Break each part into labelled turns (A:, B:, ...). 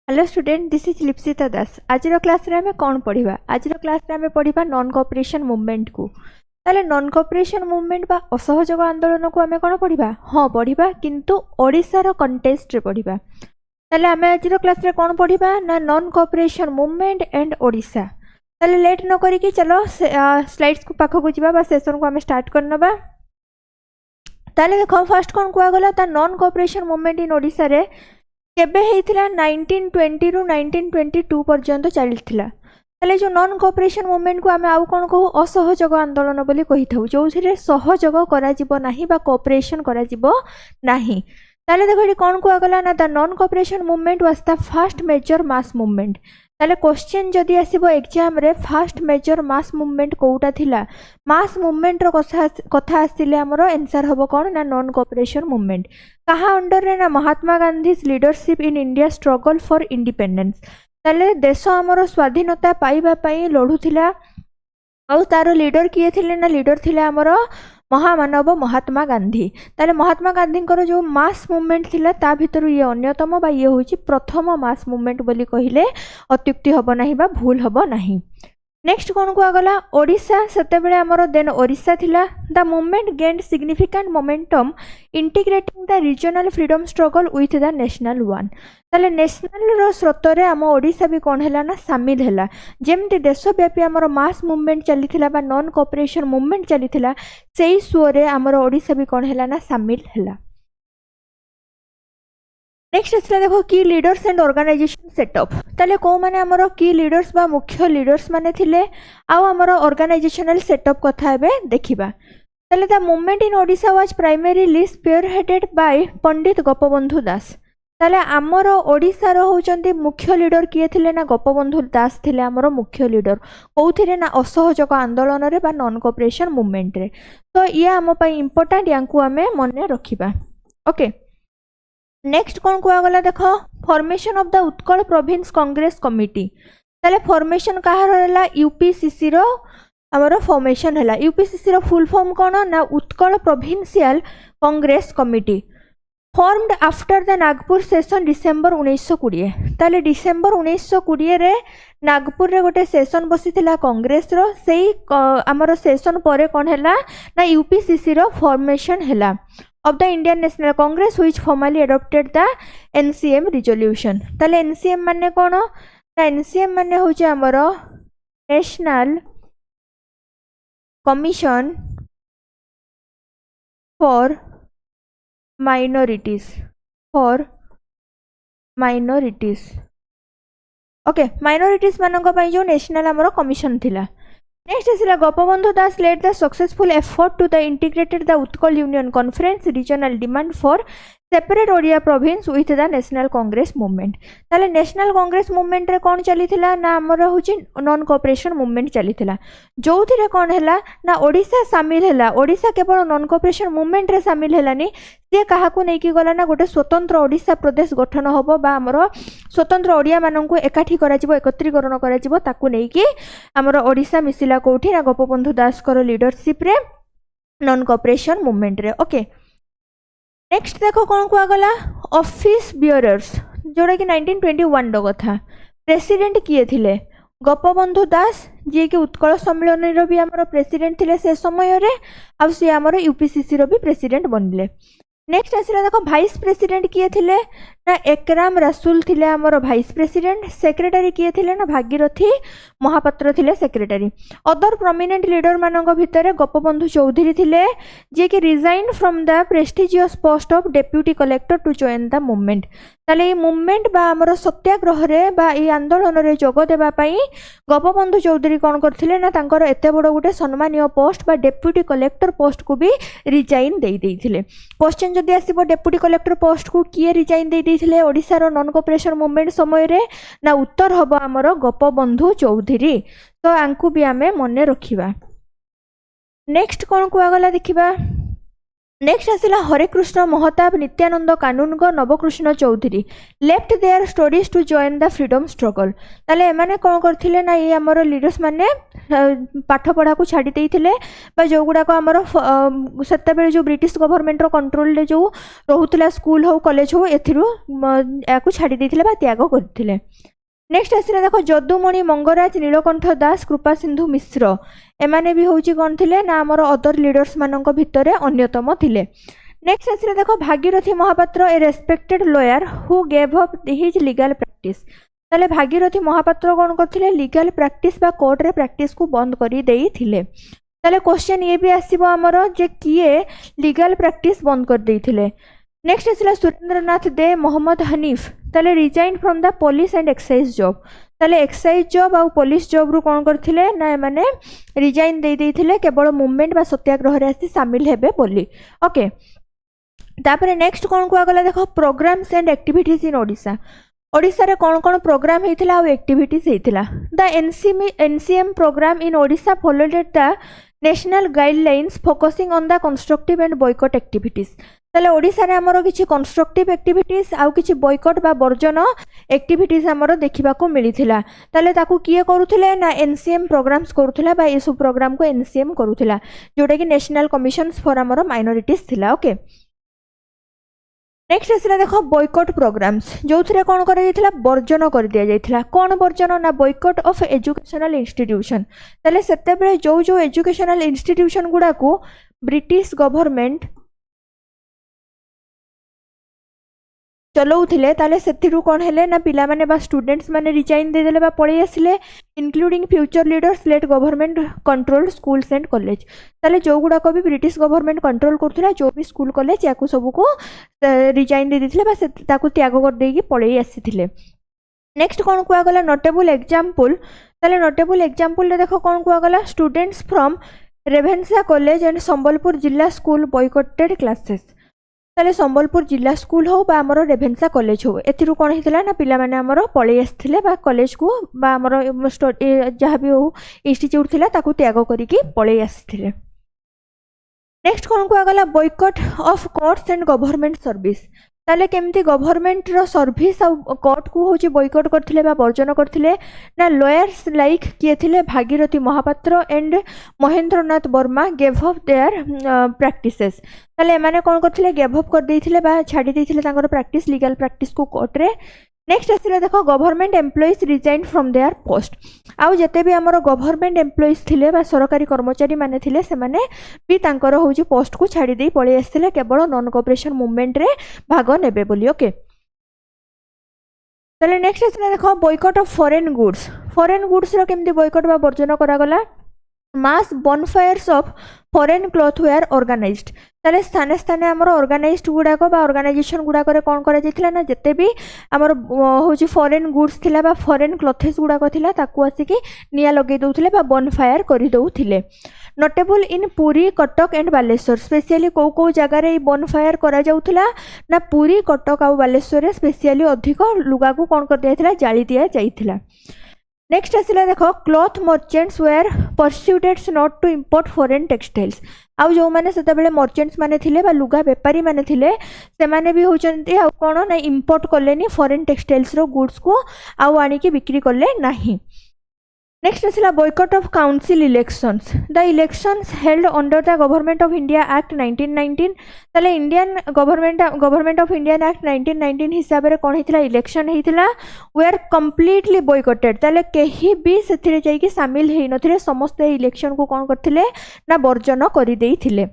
A: Hello student, this is लिप्सिता दास। आज class रे आमे कौन पढ़िबा? आज क्लास रे आमे पढ़िबा नॉन कोऑपरेशन मूवमेंट को। ताले नॉन कोऑपरेशन मूवमेंट बा असहयोग आंदोलन को आमे कौन पढ़िबा? हाँ पढ़िबा, किंतु ओडिसा रो कंटेक्स्ट रे पढ़िबा। ताले आमे आज क्लास रे कौन पढ़िबा ना non cooperation movement and Odisha. ताले लेट न करी कि चलो स्लाइड्स को पाखो को जिबा बा सेशन को आमे स्टार्ट करनबा। ताले देखो फर्स्ट कौन कुआ गला ता non cooperation movement in Odisha रे केबे हेइथिला 1920 रु 1922 पर्यंत चलथिला। ताले जो नॉन कोऑपरेशन मूवमेंट को आमे आउ कोन कहू असहयोग आंदोलन बोली कहि थाउ, जोथिरे सहयोग करा जिवो नाही बा कोऑपरेशन करा जिवो नाही। ताले देखो एठी कोन कुआ गला ना the non cooperation movement was the first major mass movement. ताले क्वेश्चन जदि आसीबो एग्जाम रे फर्स्ट मेजर मास मूवमेंट कोउटा थिला, मास मूवमेंट रो कथा आसिले हमरो आंसर हबो कोन ना नॉन कोऑपरेशन मूवमेंट। कहा अंडर रे ना Mahatma Gandhi leadership in India struggle for independence. ताले देश हमरो स्वाधीनता पाइबा पई लढुथिला आउ तारो लीडर किए थिले ना लीडर थिले हमरो महामानव महात्मा गांधी। ताले महात्मा गांधी जो मास मूवमेंट थिला ता भितर ये अन्यतम बा ये होची प्रथम मास मूवमेंट बोली कहिले अत्युक्ति हबो नाही बा भूल हबो नाही। नेक्स्ट कौन कुआ गला ओडिशा सेते बेले हमरो देन ओडिशा थिला। The movement gained significant momentum integrating the regional freedom struggle with the national one. ताले नेशनल रो स्रोतरे हम ओडिशा भी कौन हैला ना शामिल हैला। जेमति देशव्यापी हमरो मास मूवमेंट चलीथिला बा नॉन कोऑपरेशन मूवमेंट चलीथिला, सेही सुरे हमरो ओडिशा भी कौन हैला ना शामिल हैला। नेक्स्ट आसला देखो की लीडर्स एंड ऑर्गेनाइजेशन सेटअप। ताले को माने हमरो की लीडर्स बा मुख्य लीडर्स माने थिले आउ हमरो ऑर्गेनाइजेशनल सेटअप कथा हेबे देखिबा। ताले the movement in Odisha was primarily spearheaded by Pandit Gopabandhu Das. ताले हमरो ओडिशा रो होचंती मुख्य लीडर किए थिले ना गोपबंधु दास थिले हमरो मुख्य लीडर कोउथिरे ना असहयोग आंदोलन रे बा नॉन कोऑपरेशन मूवमेंट रे। तो ये हम पई इंपोर्टेंट यांकु हमें मने रखिबा। ओके नेक्स्ट कौन कुआ गला देखो formation of the Utkal province Congress committee. ताले फॉर्मेशन कहार हला यूपीसीसी रो हमरो फॉर्मेशन हला। यूपीसीसी रो फुल फॉर्म कोन ना Utkal provincial Congress committee formed after the Nagpur session December 1920। ताले डिसेंबर 1920 रे नागपुर रे गोटे सेशन बसिथिला कांग्रेस रो। सेही हमरो सेशन परे कोन हला ना यूपीसीसी रो फॉर्मेशन हला of the Indian National Congress which formally adopted the NCM resolution। ताले NCM माने कोन ना NCM माने होचे हमरो National Commission for Minorities okay minorities मानक पई जो नेशनल हमरो कमीशन थिला। नेक्स्ट आसला Gopabandhu Das led the successful effort to the integrated the Utkal Union Conference regional demand for separate Odia province with the national Congress movement. ताले नेशनल कांग्रेस मूवमेंट रे कोन चलीथिला ना हमर होची नॉन कोऑपरेशन मूवमेंट चलीथिला, जोथिरे कोन हैला ना ओडिशा शामिल हैला। ओडिशा केवल नॉन कोऑपरेशन मूवमेंट रे शामिल हैलानी, से काहाकू नै कि गला ना गोटे स्वतंत्र ओडिशा प्रदेश गठन होबो बा हमर स्वतंत्र ओडिया माननकू एकाठी करा जिवो एकत्रीकरण करा जिवो ताकू नै कि हमर ओडिशा मिसिला कोठी ना गोपबंधु दास कर लीडरशिप रे नॉन कोऑपरेशन मूवमेंट रे। ओके नेक्स्ट देखो कौन कुआ गला ऑफिस बियरर्स, जोड़ा कि 1921 रो कथा। प्रेसिडेंट किए थिले गोपबंधु दास, जे कि उत्कल सम्मेलन रो भी हमरो प्रेसिडेंट थिले से समय रे, आ से हमरो यूपीसीसी रो भी प्रेसिडेंट बनले। नेक्स्ट आसला देखो भाइस प्रेसिडेंट किए थिले ना एकराम रसूल थिले हमरो भाइस प्रेसिडेंट। सेक्रेटरी किए थिले ना भागीरथी महापात्र थिले सेक्रेटरी। अदर प्रोमिनेंट लीडर मानक भितर गोपबंधु चौधरी थिले, जे कि resign from the prestigious post of deputy collector to join the movement. ताले ये मूवमेंट बा हमरो सत्याग्रह रे बा ई आंदोलन रे जोग देबा पई गोपबंधु चौधरी कोन करथिले ना तांकर एते बड़ गुटे सम्मानीय पोस्ट बा डेप्यूटी कलेक्टर पोस्ट को भी रिजाइन देई देइथिले। क्वेश्चन जदि आसीबो डेप्यूटी कलेक्टर पोस्ट को किए रिजाइन देई देइथिले ओडिसा रो नॉन कोऑपरेशन मूवमेंट समय रे ना उत्तर हबो हमरो गोपबंधु चौधरी। तो आंकु भी आमे मने रखिबा। नेक्स्ट कोन कुआ गला देखिबा नेक्स्ट आसिला Harekrushna Mahtab Nityananda Kanungo Nabakrushna Choudhury left their studies to join the freedom struggle ताले एमाने कौन करथिले ना ये आमर लीडर्स माने पाठ पढ़ा को छाड़ी देइथिले बा जो गुडा को आमर सत्ता बेले जो ब्रिटिश गवर्नमेंट रो कंट्रोल रे जो रहुतला स्कूल हो कॉलेज हो एथिरु याकू छाड़ी देइथिले बा त्याग करथिले। नेक्स्ट आसिला देखो जदुमणि मंगराज नीलकंठ दास कृपा सिंधु मिश्र एमाने भी होची कौन थिले ना आमर अदर लीडर्स मानक भितरे अन्यतम थिले। नेक्स्ट आसिला देखो Bhagirathi Mahapatra a respected lawyer who gave up his legal practice ताले भागीरथी महापात्र कौन करथिले लीगल प्रैक्टिस बा कोर्ट रे प्रैक्टिस को बंद करी देई थिले। ताले क्वेश्चन ये भी आसीबो आमर जे किए लीगल प्रैक्टिस बंद कर देइथिले। नेक्स्ट आसिला सुरेंद्रनाथ दे मोहम्मद हनीफ ताले resign from the police and excise job ताले एक्साइज जॉब आउ पुलिस जॉब रु कौन करथिले ना माने रिजाइन दे देइथिले केवल मूवमेंट बा सत्याग्रह रे आसी शामिल हेबे बोली। ओके तापरे नेक्स्ट कौन कुआ गला देखो programs and activities in Odisha Odisha रे कौन कौन प्रोग्राम हेतिला आउ एक्टिविटीज हेतिला। The NCM program in Odisha followed the national guidelines focusing on the constructive and boycott activities ताले ओडिशा रे हमरो किछि कंस्ट्रक्टिव एक्टिविटीज आउ किछि बॉयकॉट बा वर्जन एक्टिविटीज हमरो देखिबा को मिलिथिला। ताले ताकू किए करूथिले ना एनसीएम प्रोग्राम्स करूथिला बा एसु प्रोग्राम को एनसीएम करूथिला जोटा कि नेशनल कमिशन्स फॉर हमरो माइनॉरिटीज थिला। ओके नेक्स्ट आसिला देखो बॉयकॉट प्रोग्राम्स जो थरे कौन कर वर्जन कर दिया जाइथिला कौन वर्जन ना बॉयकॉट ऑफ एजुकेशनल इंस्टीट्यूशन ताले सेते बेले जो जो एजुकेशनल इंस्टीट्यूशन गुडा को ब्रिटिश गवर्नमेंट चलाउथिले ताले सेथिरु कोन हेले ना पिला माने बा स्टूडेंट्स माने रिजाइन दे देले बा पळै आसिले including future leaders left government control schools and college ताले जो गुडा को भी ब्रिटिश गवर्नमेंट कंट्रोल करथुला जो भी स्कूल कॉलेज याकू सब को रिजाइन दे दिथिले बा ताकू त्याग कर देकी पळै आसीथिले। नेक्स्ट कौन कुआ गला नोटेबल एग्जांपल ताले नोटेबल एग्जांपल रे देखो कौन कुआ गला students from रेभेन्सा college and Sambalpur जिला स्कूल बॉयकॉटेड क्लासेस ताले संबलपुर जिला स्कूल हो बा हमरो रेभेन्सा कॉलेज हो एथिरु कोन हितला ना पिला माने हमरो पळै आस्थिले बा कॉलेज को बा हमरो जहाँ भी हो इंस्टीट्यूट थिला ताकू त्याग करिकी पळै आस्थिले। नेक्स्ट कौन कुआ गला boycott of courts and government service ताले केमती गवर्नमेंट रो सर्विस आ कोर्ट को होची बॉयकॉट करथिले बा वर्जन करथिले ना लॉयर्स लाइक किए थिले Bhagirathi Mahapatra and Mahendranath Verma gave up their practices ताले माने कोन करथिले गेव अप कर देइथिले बा छाडी देइथिले तांकर प्रैक्टिस लीगल प्रैक्टिस को कोर्ट रे। नेक्स्ट आसिला देखो government employees resign from there post आउ जते भी हमरो गवर्नमेंट एम्प्लॉइज थिले बा सरकारी कर्मचारी माने थिले से माने भी तांकर होची पोस्ट को छाडी देई पळै आस्थिले केवल नॉन कोऑपरेशन मूवमेंट रे भाग नेबे बोली। ओके ताले नेक्स्ट आसिला देखो बॉयकॉट ऑफ फॉरेन गुड्स रो केमती बॉयकॉट बा वर्जन करा गला mass bonfires of foreign cloth were organised ताले स्थाने स्थाने हमर ऑर्गेनाइज्ड गुडा को बा ऑर्गेनाइजेशन गुडा करे कोन करा जैथिला ना जते भी हमर होची फॉरेन गुड्स थिला बा फॉरेन क्लॉथेस गुडा को थिला ताकू आसी कि निया लगे दउथिले बा bonfire करि दउथिले। Notable in Puri Cuttack and Baleshwar specially को जगह रे bonfire करा जाउथिला ना पुरी कटक आ बालेश्वर रे स्पेशली अधिक लुगा को कोन कर दियाथिला जाली दिया जाइथिला। नेक्स्ट आसिला देखो cloth merchants were persuaded not to import foreign textiles आउ जो माने सेते बेले मर्चेंट्स माने थिले बा लुगा व्यापारी माने थिले से माने भी होचंती आ कोन ना इंपोर्ट करलेनी फॉरेन टेक्सटाइल्स रो गुड्स को आउ आनी के बिक्री करले नाही। नेक्स्ट आसिला boycott of council elections the elections held under the Government of India Act 1919 ताले Indian government of Indian act 1919 हिसाब रे कोन हितला इलेक्शन हितला वेयर कंप्लीटली बॉयकॉटेड ताले केही भी सेथिरे जाई कि शामिल हेइ नथिले समस्त इलेक्शन को कोन करथिले ना वर्जन करि देइथिले।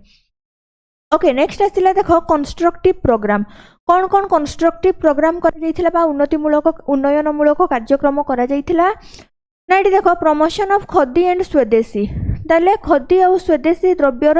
A: ओके नेक्स्ट आसिला देखो कंस्ट्रक्टिव प्रोग्राम कौन कौन कंस्ट्रक्टिव प्रोग्राम कर जाइथिला बा उन्नयनमूलक कार्यक्रम करा जाइथिला ना ये देखो प्रमोशन ऑफ खदी एंड स्वदेशी ताले खदी और स्वदेशी द्रव्यर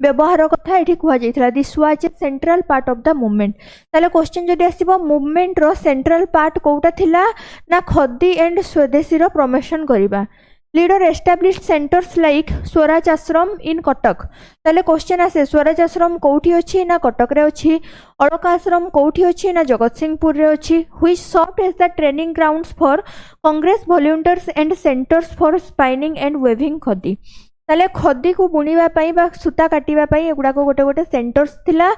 A: व्यवहार कथा ये कहुला this was a central part of the movement ताले क्वेश्चन जदि आसीबो मूवमेंट रो सेंट्रल पार्ट कोउटा थिला ना खदी एंड स्वदेशी रो प्रमोशन करिबा। Leader established centers like Swaraj Ashram in Cuttack ताले क्वेश्चन आसे स्वराज आश्रम कोठी अछि ना कटक रे अछि अलका आश्रम कोठी अछि ना जगत सिंहपुर रे अछि which served as the training grounds for Congress volunteers and centers for spinning and weaving khadi ताले खदी को बुणीबा पई बा सूता काटिबा पई एगुडा को गोटे गोटे सेंटर्स थिला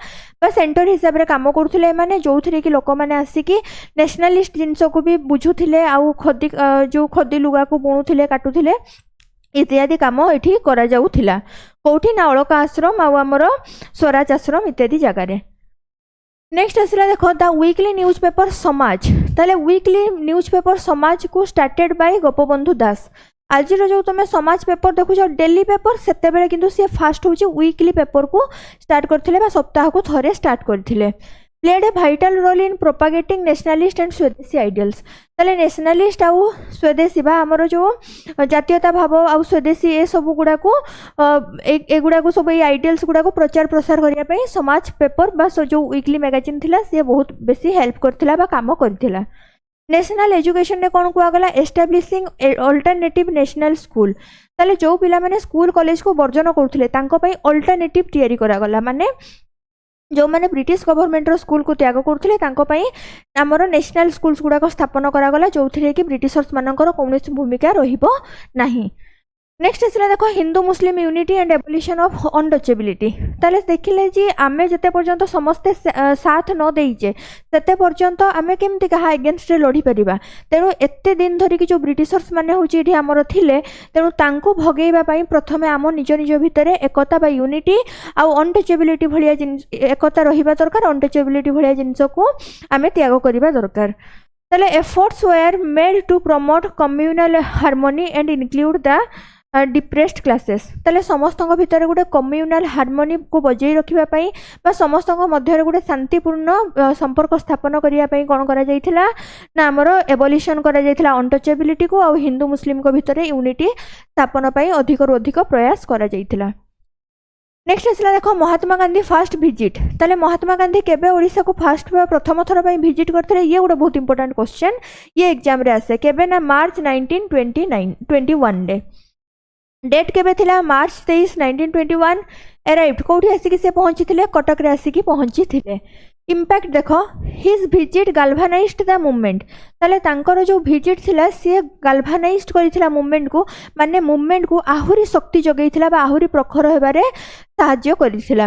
A: बा सेंटर हिसाब रे काम करथुले माने जोथरे कि लोक माने आसी कि नेशनलिस्ट जिंस को भी बुझुथिले आउ खदी जो खदी लुगा को बुणुथिले काटुथिले इत्यादि काम एठी करा जाउथिला कोठी ना अलका आश्रम आउ हमर स्वराज आश्रम इत्यादि जगह रे। नेक्स्ट आसला देखो द वीकली न्यूज पेपर समाज ताले वीकली न्यूज पेपर समाज को स्टार्टेड बाय गोपबंधु दास। आज जो तुम समाज पेपर देखुच डेली पेपर सेते बेले किंतु सी फास्ट होची वीकली पेपर को स्टार्ट करथिले बा सप्ताह को थरे स्टार्ट करथिले। Played a vital role in propagating nationalist and swadeshi ideals ताले नेशनलिस्ट आउ स्वदेशी बा हमर जो जातीयता भाव आउ स्वदेशी ए सब गुडा को एगुडा को सब आइडियल्स गुडा को प्रचार प्रसार करिया पई समाज पेपर बा जो वीकली मैगजीन थिला से बहुत बेसी हेल्प करथिला बा काम करथिला। नेशनल एजुकेशन ने कौन कहगला एस्टाब्लिशिंग अल्टरनेटिव नेशनल स्कूल ताले जो पिला माने स्कूल कॉलेज को वर्जन करथिले तांको पई अल्टरनेटिव तैयारी करागला माने जो माने ब्रिटिश गवर्नमेंट रो स्कूल को त्याग करथिले तांको पई हमरो नेशनल स्कूल्स गुडा को स्थापन करागला जोथिरे कि ब्रिटिशर्स मानकर कौनसी भूमिका रहिबो नाही। नेक्स्ट आसला देखो Hindu Muslim unity and abolition of untouchability ताले देखिले जी आमे जते पर्यंत समस्ते साथ न देइजे तते पर्यंत आमे केमति कहा अगेंस्ट रे लड़ी परिबा तेणु एते दिन धरि कि जो ब्रिटिशर्स माने होची एठी हमर थिले तेणु तांको भगेइबा पई प्रथमे आम निज निज भितरे एकता बा यूनिटी आ अनटचेबिलिटी भलिया एकता रहिबा दरकार अनटचेबिलिटी भलिया जिंस को आमे त्याग करिबा दरकार। ताले efforts were made to promote communal harmony and include the depressed classes ताले समस्त भितर गोटे कम्युनल हार्मोनी को बजाई रखिबा पई बा समस्त मध्य गोटे शांतिपूर्ण संपर्क स्थापन करिया पई कोन करा जाइथिला ना हमरो एबोलिशन करा जाइथिला अनटचेबिलिटी को आ हिंदू मुस्लिम को भितर यूनिटी स्थापन पई अधिक रु अधिक प्रयास करा जाइथिला। नेक्स्ट आसला देखो महात्मा गांधी फास्ट विजिट ताले महात्मा गांधी केबे ओडिसा को फास्ट प्रथम थर पई विजिट करथिले ये गोटे बहुत इंपोर्टेंट क्वेश्चन ये एग्जाम रे आसे केबे ना मार्च 1921 डे डेट केबे थिला मार्च 23 1921 अराइव्ड कोठी आसिक से पहुंची थिले कटक रे आसिक पहुंची थिले। इम्पैक्ट देखो हिज विजिट गाल्वानाइज्ड द मूवमेंट ताले तांकर जो विजिट थिला से गाल्वानाइज्ड करिथिला मूवमेंट को माने मूवमेंट को आहुरी शक्ति जगैथिला बा आहुरी प्रखर हेबारे साहाय्य करिथिला।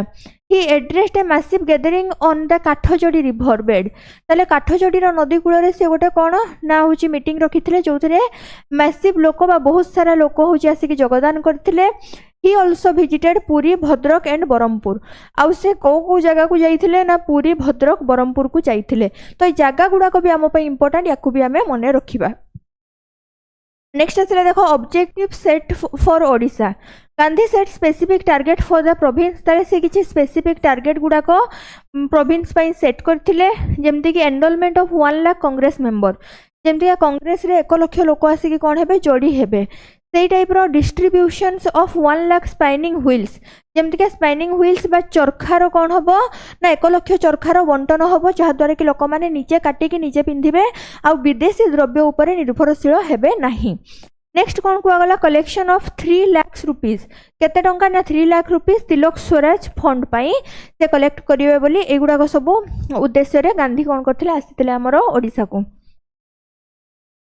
A: He addressed a massive gathering on the Kathajodi river bed ताले काठजोड़ी रो नदी कूल रे से गोटे कोन ना होची मीटिंग रखिथिले जोथरे मैसिव लोक बा बहुत सारा लोक होची आसिक योगदान करथिले। He also visited Puri Bhadrak and Berhampur आउ से को जगह को जाइथिले ना पुरी भद्रक बरहमपुर को जाइथिले तो ये जगह गुडा को भी आम पे इंपोर्टेंट याकू भी आमे मने रखिबा। नेक्स्ट आसला देखो objective set for Odisha Gandhi set specific target for the province ताले से किछि स्पेसिफिक टार्गेट गुडा को प्रोविंस पई सेट करथिले जेमति कि enrolment of 1 lakh Congress member जेमति कांग्रेस रे 1 लाख लोक आसी कि कोन हेबे जोड़ी हेबे से टाइप रो distributions of 1 lakh spinning wheels जेमति के स्पाइनिंग व्हील्स बा चरखार कोन हबो ना 1 लाख चरखार बंटन हबो जहा द्वारा कि लोक माने नीचे काटी कि नीचे पिंधिबे आ विदेशी द्रव्य ऊपर निर्भरशील हेबे नाही। नेक्स्ट कौन कहगला कलेक्शन ऑफ 3 लाख रुपीज केते टंका ना 3 लाख रुपीज तिलक स्वराज फंड पाई से कलेक्ट करिवे बोली एगुडा सब उद्देश्य रे गांधी कौन करथिले आसीथिले हमरो ओडिसा को।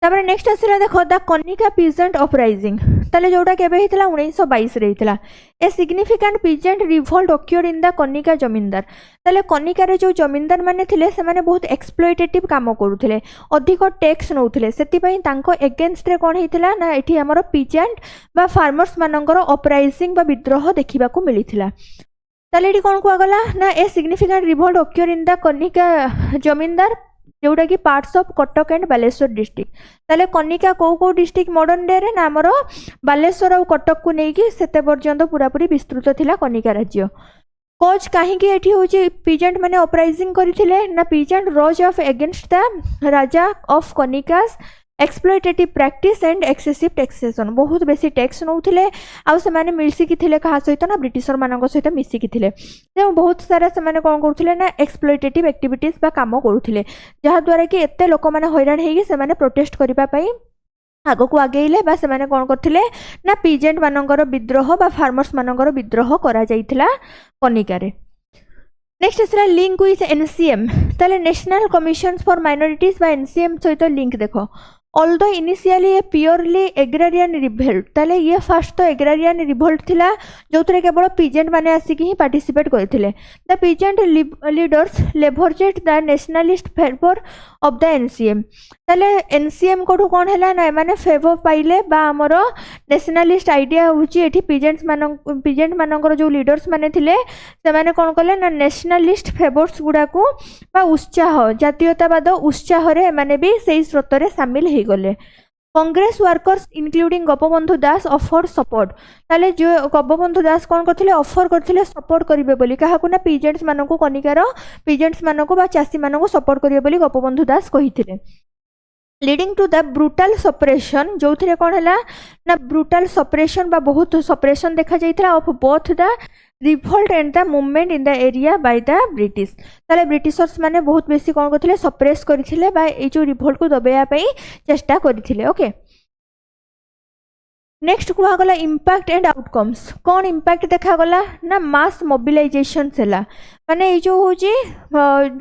A: तापर नेक्स्ट आसीला देखो द कनिका पीजेंट अपराइजिंग ताले जोटा केबे हितला 1922 रे हितला a significant peasant revolt occurred in the Kanika zamindar ताले कनिका रे जो जमींदार माने थिले से माने बहुत एक्सप्लॉइटेटिव काम करूथिले अधिक टैक्स नउथिले सेति पई तांको अगेंस्ट रे कोन हितला ना एठी हमरो पीजेंट बा फार्मर्स मानकर अपराइजिंग बा विद्रोह देखिबा को मिलिथिला। ताले एठी कोन कहगला ना a significant revolt occurred in the Kanika zamindar जोटा कि parts of Cuttack and Baleswar district ताले कनिका को डिस्ट्रिक्ट मॉडर्न डे रे ना हमरो बालेश्वर और कटक को नेकी सेते पर्यंत पूरा पूरी विस्तृत थिला कनिका राज्य। कोच कहीं एठी होची पीजेंट माने अपराइजिंग करिथिले ना peasant rose of against the Raja of Kanika's exploitative practice and excessive taxation बहुत बेसी टैक्स नउथिले आ से माने मिलसिकी थिले कहा सहित ना ब्रिटिशर मानक सहित मिसिकी थिले ते बहुत सारा से माने कोन करथिले ना एक्सप्लॉइटेटिव एक्टिविटीज बा काम करूथिले जहा द्वारा कि एते लोक माने हैरान हेगी से माने प्रोटेस्ट करिबा पई आगो को आगेइले बा से माने कोन करथिले ना पीजेंट मानकर विद्रोह बा फार्मर्स मानकर विद्रोह करा जाइथिला कनिका रे। नेक्स्ट आसला लिंक विथ एनसीएम ताले नेशनल कमिशन फॉर माइनॉरिटीज बा एनसीएम सहित लिंक देखो although initially a purely agrarian revolt ताले ये फास्ट तो एग्रारियन रिभोल्ट थिला जो केवल पीजेंट माने आसिक ही पार्टिसिपेट करथिले the peasant leaders leveraged the nationalist favour of the NCM ताले एनसीएम कोठू कोन हैला ना माने फेवर पाइले बा हमरो नेशनलिस्ट आइडिया होची एठी पीजेंट मानकर जो लीडर्स माने थिले से माने कोन कले ना नेशनलिस्ट फेवर्स गुडा को बा उत्साह जातीयतावाद उत्साह रे माने भी सेही स्रोतरे शामिल हे गले कांग्रेस वर्कर्स इंक्लूडिंग गोपबंधु दास ऑफर सपोर्ट ताले जो गोपबंधु दास कोन करथिले ऑफर करथिले सपोर्ट करिवे बोली काहाकू ना पीजेंट्स मानकू कनिकार पीजेंट्स मानकू बा चासी मानकू सपोर्ट करिवे बोली गोपबंधु दास कहिथिले लीडिंग टू द ब्रुटाल सपरेशन जो थे कौन है ना ब्रुटाल सपरेशन बा बहुत सपरेशन देखा जाइथिला of both the revolt and the movement in the area by the British ताले ब्रिटिशर्स माने बहुत बेसी कौन करथिले सप्रेस करथिले बा ए जो रिवोल्ट को दबेया पई चेष्टा करथिले ओके नेक्स्ट कहगला इम्पैक्ट एंड आउटकम्स कौन इम्पैक्ट देखागला ना मास मोबिलाइजेशन है माने ये जो होची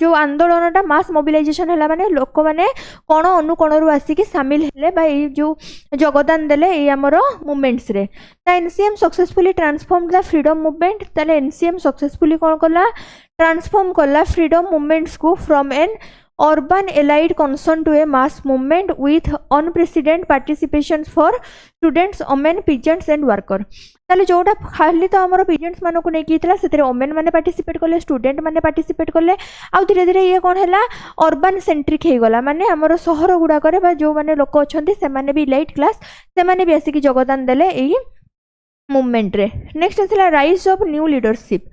A: जो आंदोलनटा मास मोबिलाइजेशन है माने लोक माने कोण अनुकोणरू आसिक सामिल हेले बा ये जो योगदान देले ये आमर मूवमेंट्स रे the NCM successfully transform the freedom movement ताले एनसीएम सक्सेसफुली कौन कला ट्रांसफॉर्म कला फ्रीडम मूवमेंट्स को from an urban allied concern to a mass movement with unprecedented participation for students, women, peasants and worker ताले जोटा खाली तो आमर पेजेंट्स मानक नहीं कितला से ओमेन माने पार्टिसिपेट कले स्टूडेंट माने पार्टिसिपेट कले आउ धीरे धीरे ये कौन है अर्बन सेंट्रिक हो गला माने आमर सहर गुड़ाक जो माने लोक अच्छा से माने भी इलाइट क्लास से माने भी आसिक योगदान देले एई मूवमेंट रे नेक्स्ट थिला rise of new leadership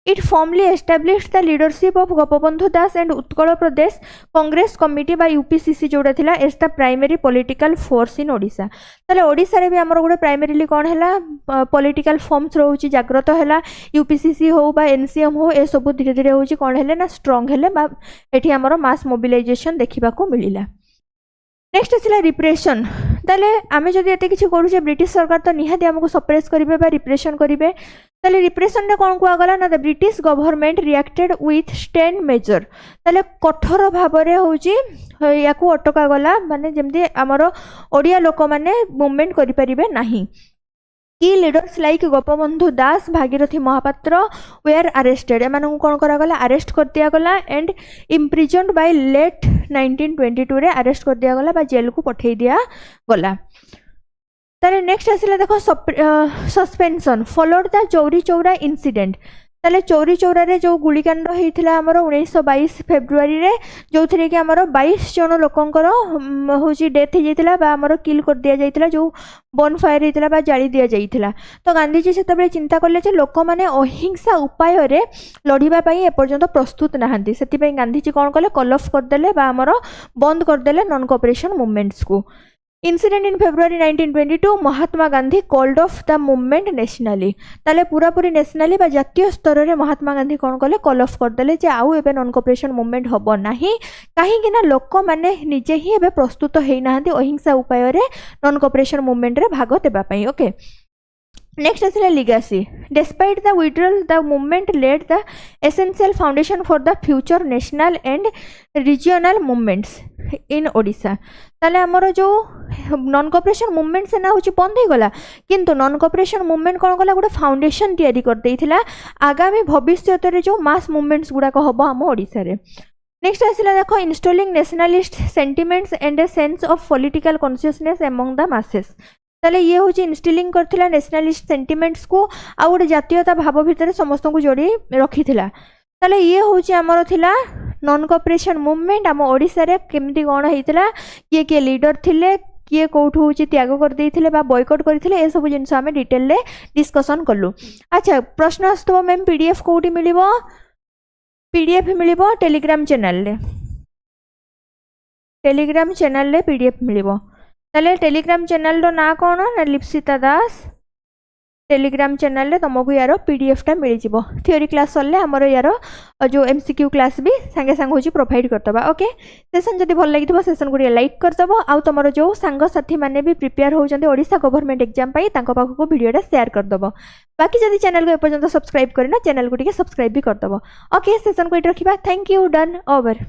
A: It formally established the leadership of Gopabandhu Das and Utkal Pradesh Congress Committee by UPCC जोड़ा थिला as the primary political force in Odisha ताले ओडिसा रे भी हमर गोटे प्राइमरीली कोन हैला पॉलिटिकल फॉर्म्स रहउची जागृत हैला यूपीसीसी हो बा एनसीएम हो ए सब धीरे धीरे होची कोन हैले ना स्ट्रांग हैले बा एठी हमर मास मोबिलाइजेशन देखिबा को मिलिला नेक्स्ट थिला रिप्रेशन ताले आमे जदि एते किछि करूचे ब्रिटिश सरकार तो निहाती हमको सप्रेस करिवे बा रिप्रेशन करिवे ताले रिप्रेशन रे कोन कुआ गला ना the British government reacted with stand major ताले कठोर भाव रे होची याकू अटका गला माने जेमदी हमरो ओडिया लोक माने मूवमेंट करि परिबे नाही की leaders like Gopabandhu Das Bhagirathi Mahapatra were arrested एमानकु कोन करा गला अरेस्ट कर दिया गला एंड इम्प्रिजन्ड बाय लेट 1922 रे अरेस्ट कर दिया गला बा जेल को पठै दिया गला ताले नेक्स्ट आसिला देखो suspension followed the Chauri Chaura incident ताले चौरी चौरा रे जो गुलिकांड होइथिला हमर 1922 फेब्रुआरी रे जो थरे कि हमर 22 जन लोकंकर होची डेथ हो जाइतिला बा हमर किल कर दिया जाइतिला जो बन फायर होइतिला बा जाली दिया जाइतिला तो गांधी जी सेतबे चिंता करले जे लोक माने अहिंसा उपाय रे लढिबा पई ए पर्यंत प्रस्तुत नाहंती सेति पई गांधी जी कोन कले कॉल ऑफ कर देले बा हमर बंद कर देले नॉन कोऑपरेशन मूवमेंट्स को incident in February 1922 Mahatma Gandhi called off the movement nationally ताले पूरा पूरी नेशनली बा जातीय स्तर रे महात्मा गांधी कोन कले कॉल ऑफ कर देले जे आउ एबे नॉन कोऑपरेशन मूवमेंट हबो नाही काहे कि ना लोक माने निजे ही एबे प्रस्तुत हेइ नाहंती अहिंसा उपाय रे नॉन कोऑपरेशन मूवमेंट रे भाग देबा पई ओके नेक्स्ट आसिला legacy despite the withdrawal the movement laid the essential foundation for the future national and regional movements in Odisha ताले हमर जो नॉन कोऑपरेशन मूवमेंट से ना होची बंद हो गला किंतु नॉन कोऑपरेशन मूवमेंट कोन गला गोटे फाउंडेशन तैयारी कर देइथिला आगामी भविष्य रे जो मास मूवमेंट्स गुडा को हबो हम ओडिशा रे नेक्स्ट आसिला देखो installing nationalist sentiments and a sense of political consciousness among the masses ताले ये होची इंस्टिलिंग करथिला नेशनलिस्ट सेंटिमेंट्स को आ गोटे जातीयता भाव भितर समस्त को जोड़ी रखिथिला ताले ये होची हमर थिला नॉन कोऑपरेशन मूवमेंट हम ओडिसा रे केमिति कोन हेतिला किए लीडर थिले किए कोठु होची त्याग कर देइथिले बा बॉयकॉट करथिले ए सब जिंस हमें डिटेल ले डिस्कशन करलु अच्छा प्रश्न आस्तव मैम पीडीएफ कोठी मिलिबो पीडीएफ मिलिबो टेलीग्राम चैनल ले पीडीएफ मिलिबो ताले टेलीग्राम चैनल रो ना कोन ना लिप्सिता दास टेलीग्राम चैनल रे तुमको यार पीडीएफ टा मिल जिवो थ्योरी क्लास सरले हमर यार जो एमसीक्यू क्लास भी संगे संग होची प्रोवाइड करतबा ओके सेशन जदी भल लागितबो सेशन गुडी लाइक करतबो आ तमरो जो संग साथी माने भी प्रिपेयर हो जंदे ओडिसा गवर्नमेंट एग्जाम पई तांको पाखो को वीडियो टा शेयर करदबो बाकी जदी चैनल को एपर्यंत सब्सक्राइब करिना चैनल को टिके सब्सक्राइब भी करदबो ओके सेशन को इट रखिबा थैंक यू डन ओवर।